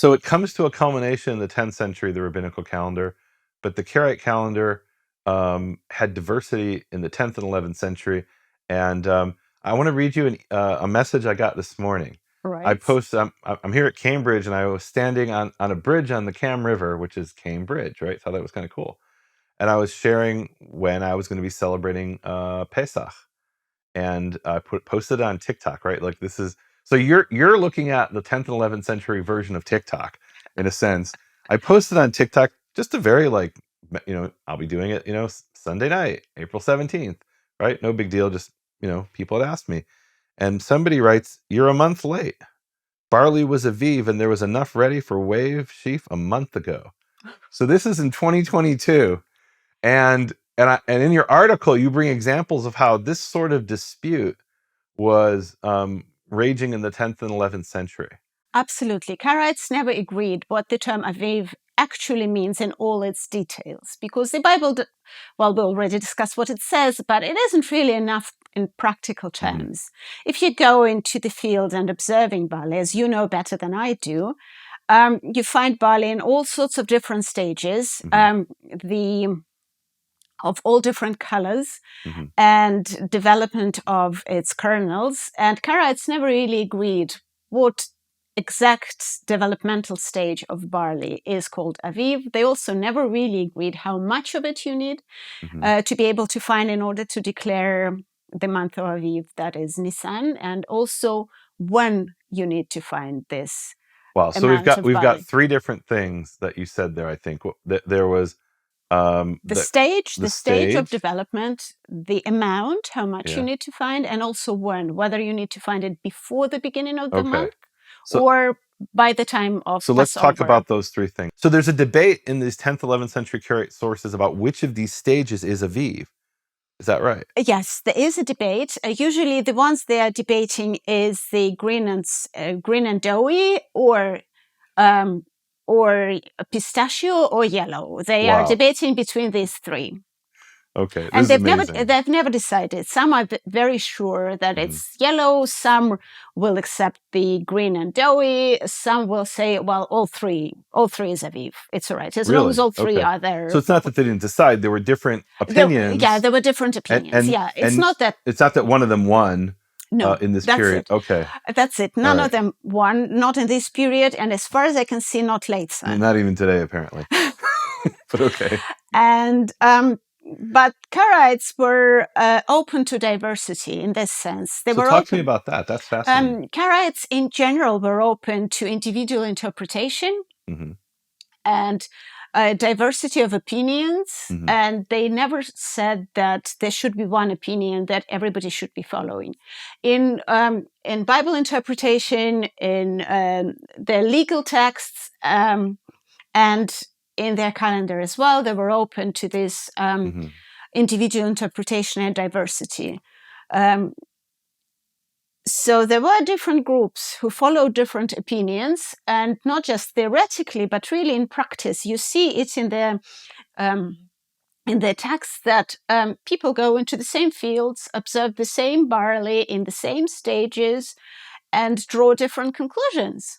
So it comes to a culmination in the 10th century, the rabbinical calendar, but the Karaite calendar had diversity in the 10th and 11th century. And I want to read you a message I got this morning. I Right. posted. I'm here at Cambridge, and I was standing on a bridge on the Cam River, which is Cambridge, right? So that was kind of cool. And I was sharing when I was going to be celebrating Pesach, and I posted it on TikTok, right? Like this is so you're looking at the 10th and 11th century version of TikTok, in a sense. I posted on TikTok just a very I'll be doing it, Sunday night, April 17th, right? No big deal. Just people had asked me, and somebody writes, "You're a month late. Barley was Aviv, and there was enough ready for wave sheaf a month ago." So this is in 2022. And in your article, you bring examples of how this sort of dispute was raging in the 10th and 11th century. Absolutely. Karaites never agreed what the term Aviv actually means in all its details, because the Bible, we already discussed what it says, but it isn't really enough in practical terms. If you go into the field and observing barley, as you know better than I do, you find barley in all sorts of different stages. Of all different colors and development of its kernels. And Karaites never really agreed what exact developmental stage of barley is called Aviv. They also never really agreed how much of it you need to be able to find in order to declare the month of Aviv, that is Nisan, and also when you need to find this. Wow. So we've got three different things that you said there. I think there was the stage of development, the amount, how much you need to find, and also when, whether you need to find it before the beginning of the month or by the time of Passover. So let's talk about those three things. So there's a debate in these 10th, 11th century Karaite sources about which of these stages is Aviv. Is that right? Yes, there is a debate. Usually the ones they are debating is the green and doughy or pistachio or yellow. They are debating between these three. Okay, and they've never decided. Some are very sure that it's yellow. Some will accept the green and doughy. Some will say, well, all three is Aviv. It's all right as long as all three are there. So it's not that they didn't decide; there were different opinions. There were different opinions. It's not that one of them won. No, in this period. Okay, that's it. None of them won, not in this period, and as far as I can see, not late. Not even today, apparently. But okay. And but Karaites were open to diversity in this sense. Talk to me about that. That's fascinating. Karaites in general were open to individual interpretation and diversity of opinions, and they never said that there should be one opinion that everybody should be following. In Bible interpretation, in their legal texts, and in their calendar as well, they were open to this individual interpretation and diversity. So there were different groups who followed different opinions, and not just theoretically, but really in practice. You see it in their texts that people go into the same fields, observe the same barley in the same stages, and draw different conclusions.